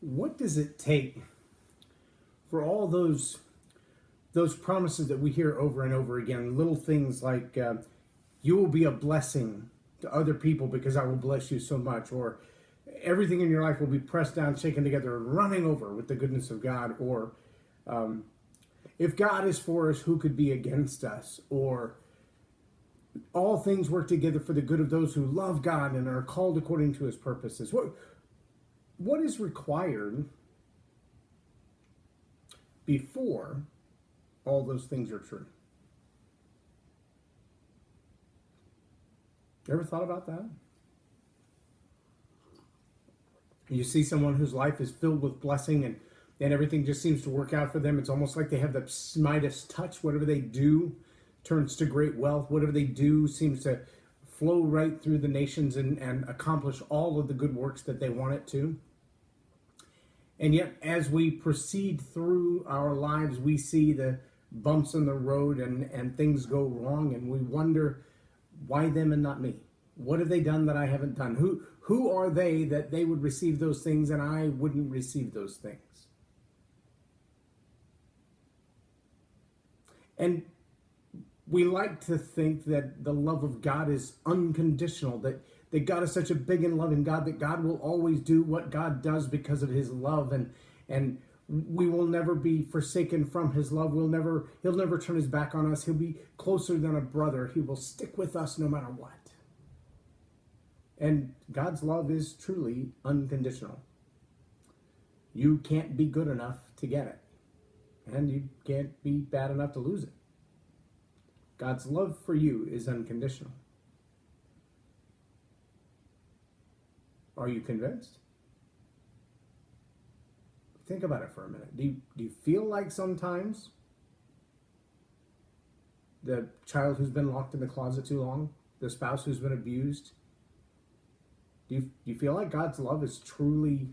what does it take for all those promises that we hear over and over again? Little things like you will be a blessing to other people because I will bless you so much, or everything in your life will be pressed down, shaken together, and running over with the goodness of God, or if God is for us, who could be against us? Or all things work together for the good of those who love God and are called according to his purposes. What is required before all those things are true? You ever thought about that? You see someone whose life is filled with blessing and everything just seems to work out for them. It's almost like they have the Midas touch. Whatever they do turns to great wealth. Whatever they do seems to flow right through the nations and accomplish all of the good works that they want it to. And yet, as we proceed through our lives, we see the bumps in the road and things go wrong, and we wonder, why them and not me? What have they done that I haven't done? Who are they that they would receive those things and I wouldn't receive those things? And we like to think that the love of God is unconditional, that God is such a big and loving God that God will always do what God does because of his love, and we will never be forsaken from his love. He'll never turn his back on us. He'll be closer than a brother. He will stick with us no matter what. And God's love is truly unconditional. You can't be good enough to get it, and you can't be bad enough to lose it. God's love for you is unconditional. Are you convinced? Think about it for a minute. Do you feel like sometimes the child who's been locked in the closet too long, the spouse who's been abused, do you feel like God's love is truly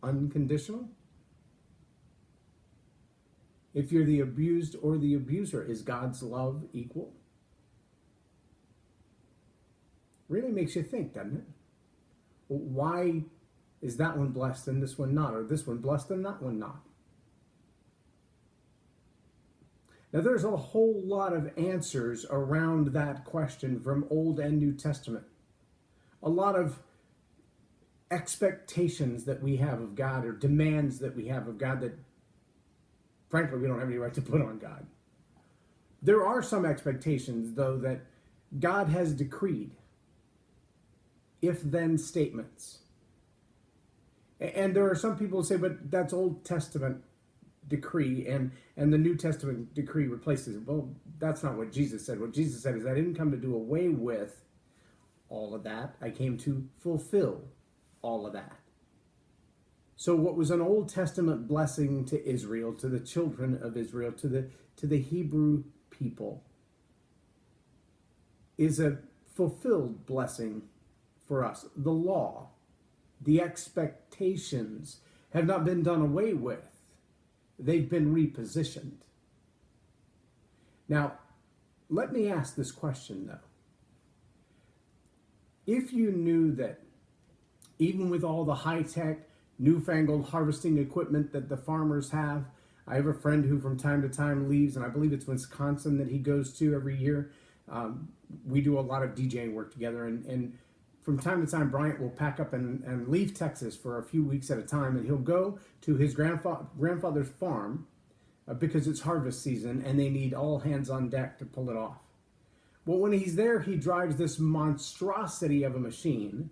unconditional? If you're the abused or the abuser, is God's love equal? Really makes you think, doesn't it? Why is that one blessed and this one not? Or this one blessed and that one not? Now, there's a whole lot of answers around that question from Old and New Testament. A lot of expectations that we have of God, or demands that we have of God that, frankly, we don't have any right to put on God. There are some expectations, though, that God has decreed, if-then statements. And there are some people who say, but that's Old Testament decree, and the New Testament decree replaces it. Well, that's not what Jesus said. What Jesus said is, I didn't come to do away with all of that. I came to fulfill all of that. So what was an Old Testament blessing to Israel, to the children of Israel, to the Hebrew people, is a fulfilled blessing for us. The law, the expectations have not been done away with. They've been repositioned. Now, let me ask this question, though. If you knew that even with all the high-tech, newfangled harvesting equipment that the farmers have, I have a friend who from time to time leaves, and I believe it's Wisconsin that he goes to every year. We do a lot of DJing work together, and from time to time, Bryant will pack up and leave Texas for a few weeks at a time, and he'll go to his grandfather's farm because it's harvest season, and they need all hands on deck to pull it off. Well, when he's there, he drives this monstrosity of a machine.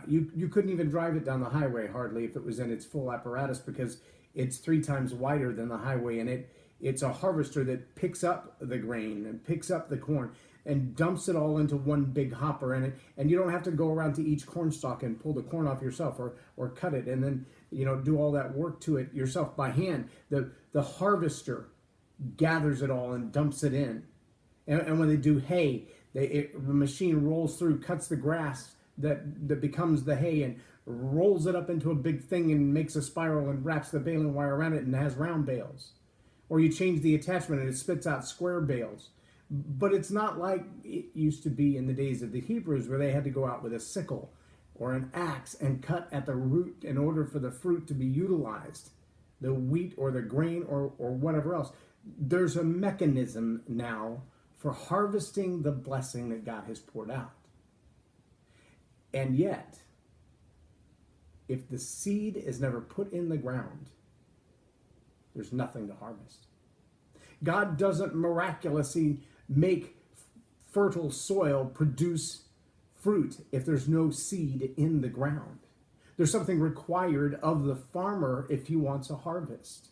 You couldn't even drive it down the highway hardly if it was in its full apparatus, because it's 3 times wider than the highway, and it's a harvester that picks up the grain and picks up the corn and dumps it all into one big hopper, and you don't have to go around to each corn stalk and pull the corn off yourself or cut it and then do all that work to it yourself by hand. The harvester gathers it all and dumps it in, and when they do hay, the machine rolls through, cuts the grass that becomes the hay and rolls it up into a big thing and makes a spiral and wraps the baling wire around it and has round bales. Or you change the attachment and it spits out square bales. But it's not like it used to be in the days of the Hebrews, where they had to go out with a sickle or an axe and cut at the root in order for the fruit to be utilized, the wheat or the grain or whatever else. There's a mechanism now for harvesting the blessing that God has poured out. And yet, if the seed is never put in the ground, there's nothing to harvest. God doesn't miraculously make fertile soil produce fruit if there's no seed in the ground. There's something required of the farmer if he wants a harvest.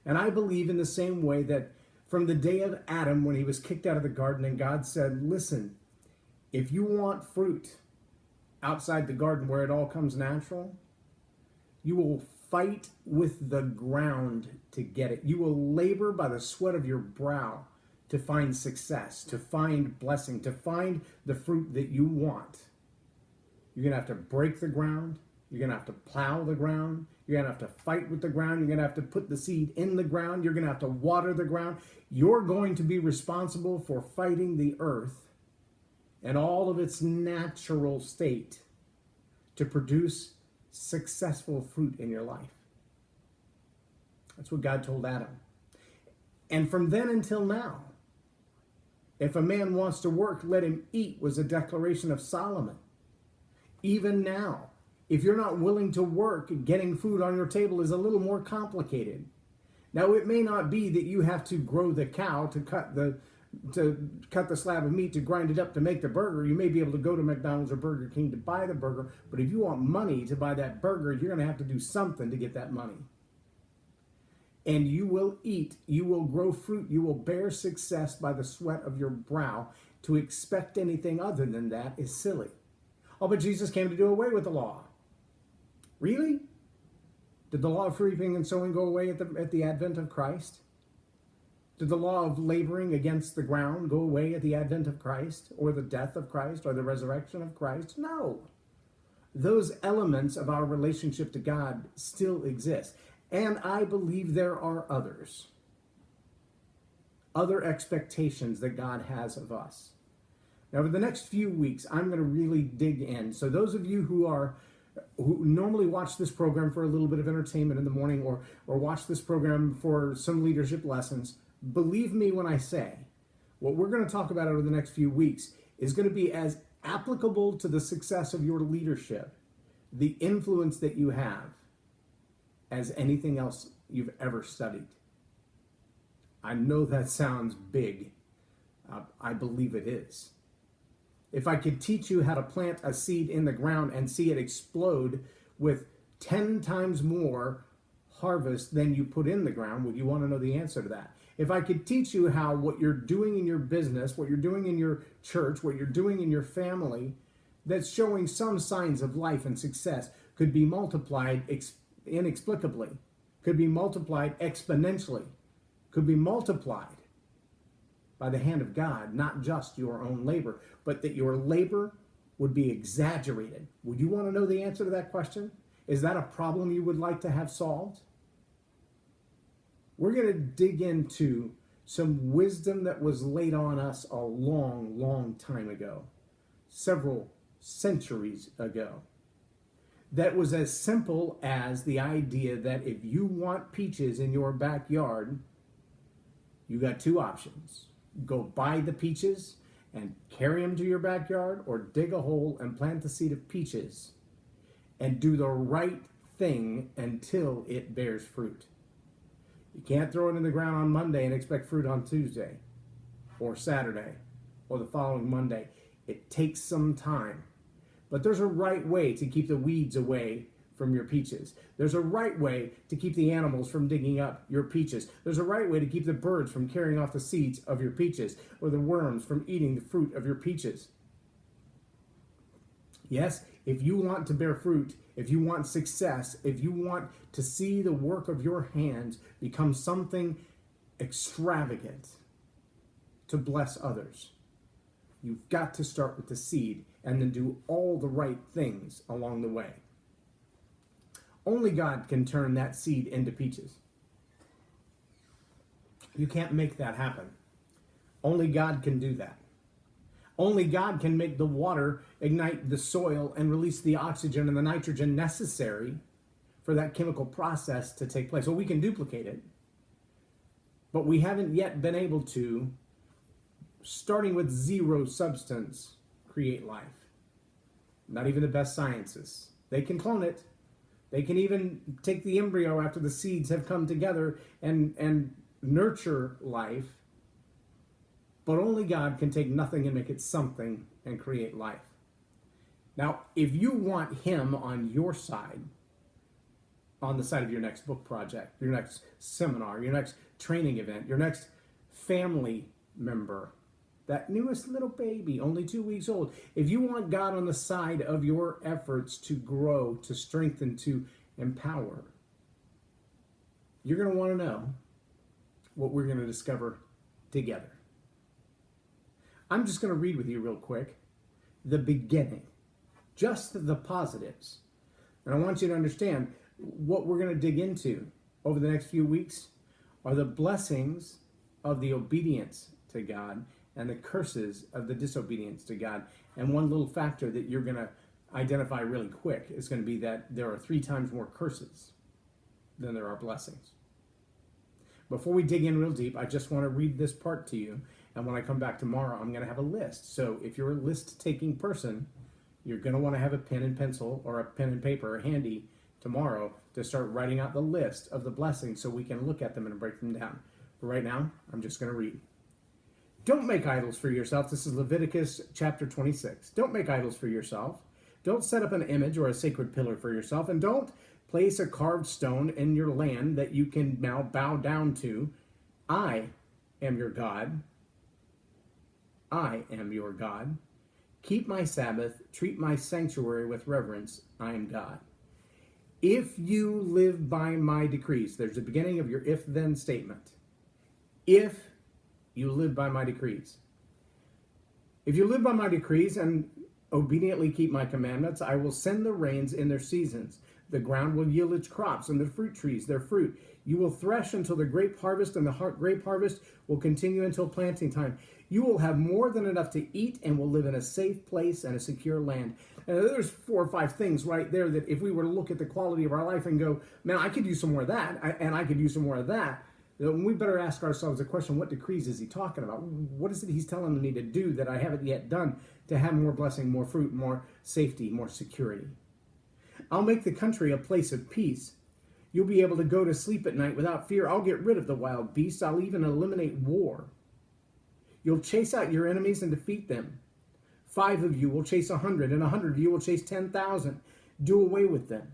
And I believe in the same way that from the day of Adam, when he was kicked out of the garden and God said, listen, if you want fruit outside the garden where it all comes natural, you will fight with the ground to get it. You will labor by the sweat of your brow to find success, to find blessing, to find the fruit that you want. You're going to have to break the ground. You're going to have to plow the ground. You're going to have to fight with the ground. You're going to have to put the seed in the ground. You're going to have to water the ground. You're going to be responsible for fighting the earth and all of its natural state to produce successful fruit in your life. That's what God told Adam. And from then until now, if a man wants to work, let him eat, was a declaration of Solomon. Even now, if you're not willing to work, getting food on your table is a little more complicated. Now, it may not be that you have to grow the cow to cut the slab of meat, to grind it up to make the burger. You may be able to go to McDonald's or Burger King to buy the burger, but if you want money to buy that burger, you're going to have to do something to get that money. And you will eat, you will grow fruit, you will bear success by the sweat of your brow. To expect anything other than that is silly. Oh, but Jesus came to do away with the law. Really? Did the law of reaping and sowing go away at the advent of Christ? Did the law of laboring against the ground go away at the advent of Christ, or the death of Christ, or the resurrection of Christ? No. Those elements of our relationship to God still exist. And I believe there are others. Other expectations that God has of us. Now, over the next few weeks, I'm going to really dig in. So those of you who normally watch this program for a little bit of entertainment in the morning, or watch this program for some leadership lessons, believe me when I say, what we're going to talk about over the next few weeks is going to be as applicable to the success of your leadership, the influence that you have, as anything else you've ever studied. I know that sounds big. I believe it is. If I could teach you how to plant a seed in the ground and see it explode with 10 times more harvest than you put in the ground, would you want to know the answer to that? If I could teach you how what you're doing in your business, what you're doing in your church, what you're doing in your family, that's showing some signs of life and success, could be multiplied inexplicably, could be multiplied exponentially, could be multiplied by the hand of God, not just your own labor, but that your labor would be exaggerated. Would you want to know the answer to that question? Is that a problem you would like to have solved? We're going to dig into some wisdom that was laid on us a long, long time ago, several centuries ago. That was as simple as the idea that if you want peaches in your backyard, you got two options. Go buy the peaches and carry them to your backyard, or dig a hole and plant the seed of peaches and do the right thing until it bears fruit. You can't throw it in the ground on Monday and expect fruit on Tuesday or Saturday or the following Monday. It takes some time. But there's a right way to keep the weeds away from your peaches. There's a right way to keep the animals from digging up your peaches. There's a right way to keep the birds from carrying off the seeds of your peaches, or the worms from eating the fruit of your peaches. Yes, if you want to bear fruit, if you want success, if you want to see the work of your hands become something extravagant to bless others, you've got to start with the seed and then do all the right things along the way. Only God can turn that seed into peaches. You can't make that happen. Only God can do that. Only God can make the water ignite the soil and release the oxygen and the nitrogen necessary for that chemical process to take place. Well, we can duplicate it, but we haven't yet been able to, starting with zero substance, create life. Not even the best scientists. They can clone it. They can even take the embryo after the seeds have come together and nurture life. But only God can take nothing and make it something and create life. Now, if you want him on your side, on the side of your next book project, your next seminar, your next training event, your next family member, that newest little baby, only 2 weeks old, if you want God on the side of your efforts to grow, to strengthen, to empower, you're going to want to know what we're going to discover together. I'm just going to read with you real quick the beginning, just the positives. And I want you to understand what we're going to dig into over the next few weeks are the blessings of the obedience to God and the curses of the disobedience to God. And one little factor that you're going to identify really quick is going to be that there are 3 times more curses than there are blessings. Before we dig in real deep, I just want to read this part to you. And when I come back tomorrow, I'm going to have a list. So if you're a list-taking person, you're going to want to have a pen and pencil or a pen and paper handy tomorrow to start writing out the list of the blessings so we can look at them and break them down. But right now, I'm just going to read. Don't make idols for yourself. This is Leviticus chapter 26. Don't make idols for yourself. Don't set up an image or a sacred pillar for yourself. And don't place a carved stone in your land that you can now bow down to. I am your God. I am your God. Keep my Sabbath. Treat my sanctuary with reverence. I am God. If you live by my decrees, there's the beginning of your if-then statement. If you live by my decrees. If you live by my decrees and obediently keep my commandments, I will send the rains in their seasons. The ground will yield its crops and the fruit trees their fruit. You will thresh until the grape harvest, and the grape harvest will continue until planting time. You will have more than enough to eat and will live in a safe place and a secure land. And there's 4 or 5 things right there that if we were to look at the quality of our life and go, man, I could use some more of that, and I could use some more of that, then we better ask ourselves the question, what decrees is he talking about? What is it he's telling me to do that I haven't yet done to have more blessing, more fruit, more safety, more security? I'll make the country a place of peace. You'll be able to go to sleep at night without fear. I'll get rid of the wild beasts. I'll even eliminate war. You'll chase out your enemies and defeat them. 5 of you will chase 100, and 100 of you will chase 10,000. Do away with them.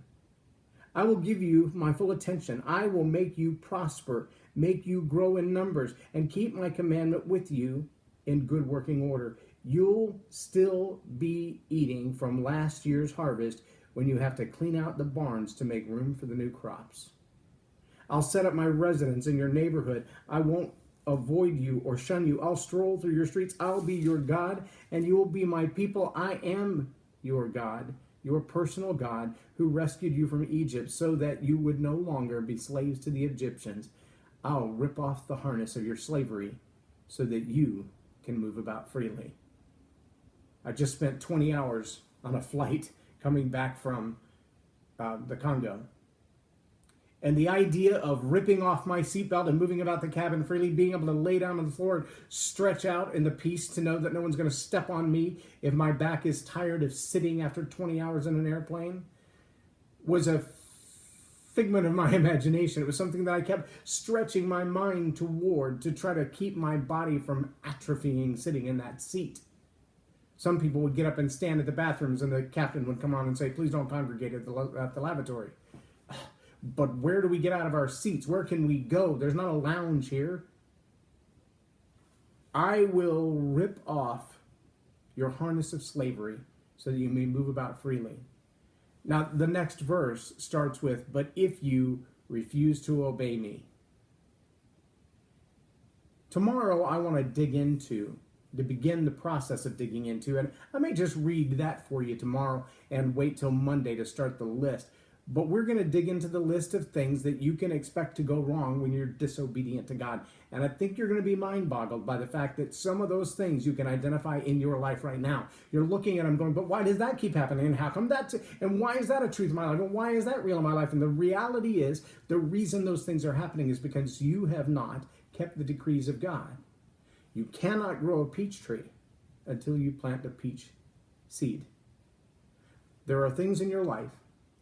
I will give you my full attention. I will make you prosper, make you grow in numbers, and keep my commandment with you in good working order. You'll still be eating from last year's harvest when you have to clean out the barns to make room for the new crops. I'll set up my residence in your neighborhood. I won't avoid you or shun you. I'll stroll through your streets. I'll be your God, and you will be my people. I am your God, your personal God, who rescued you from Egypt so that you would no longer be slaves to the Egyptians. I'll rip off the harness of your slavery so that you can move about freely. I just spent 20 hours on a flight coming back from the Congo. And the idea of ripping off my seatbelt and moving about the cabin freely, being able to lay down on the floor and stretch out in the peace to know that no one's going to step on me if my back is tired of sitting after 20 hours in an airplane, was a figment of my imagination. It was something that I kept stretching my mind toward to try to keep my body from atrophying sitting in that seat. Some people would get up and stand at the bathrooms, and the captain would come on and say, please don't congregate at the lavatory. But where do we get out of our seats? Where can we go? There's not a lounge here. I will rip off your harness of slavery so that you may move about freely. Now, the next verse starts with, but if you refuse to obey me. Tomorrow, I want to dig into, to begin the process of digging into, and I may just read that for you tomorrow and wait till Monday to start the list. But we're going to dig into the list of things that you can expect to go wrong when you're disobedient to God. And I think you're going to be mind boggled by the fact that some of those things you can identify in your life right now. You're looking at them going, but why does that keep happening? And how come that? And why is that a truth in my life? And why is that real in my life? And the reality is, the reason those things are happening is because you have not kept the decrees of God. You cannot grow a peach tree until you plant a peach seed. There are things in your life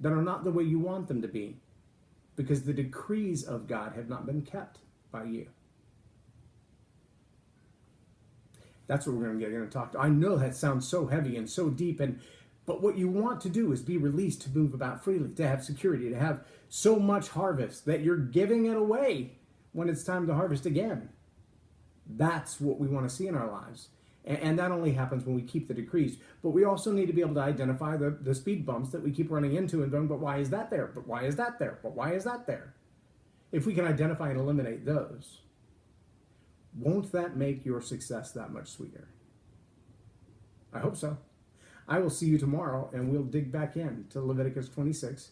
that are not the way you want them to be because the decrees of God have not been kept by you. That's what we're going to talk to. I know that sounds so heavy and so deep, but what you want to do is be released to move about freely, to have security, to have so much harvest that you're giving it away when it's time to harvest again. That's what we want to see in our lives. And that only happens when we keep the decrees. But we also need to be able to identify the speed bumps that we keep running into and going, but why is that there? But why is that there? But why is that there? If we can identify and eliminate those, won't that make your success that much sweeter? I hope so. I will see you tomorrow, and we'll dig back in to Leviticus 26.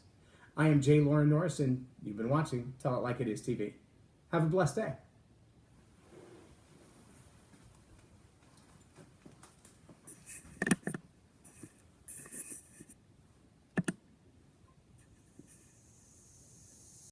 I am Loren Norris, and you've been watching Tell It Like It Is TV. Have a blessed day.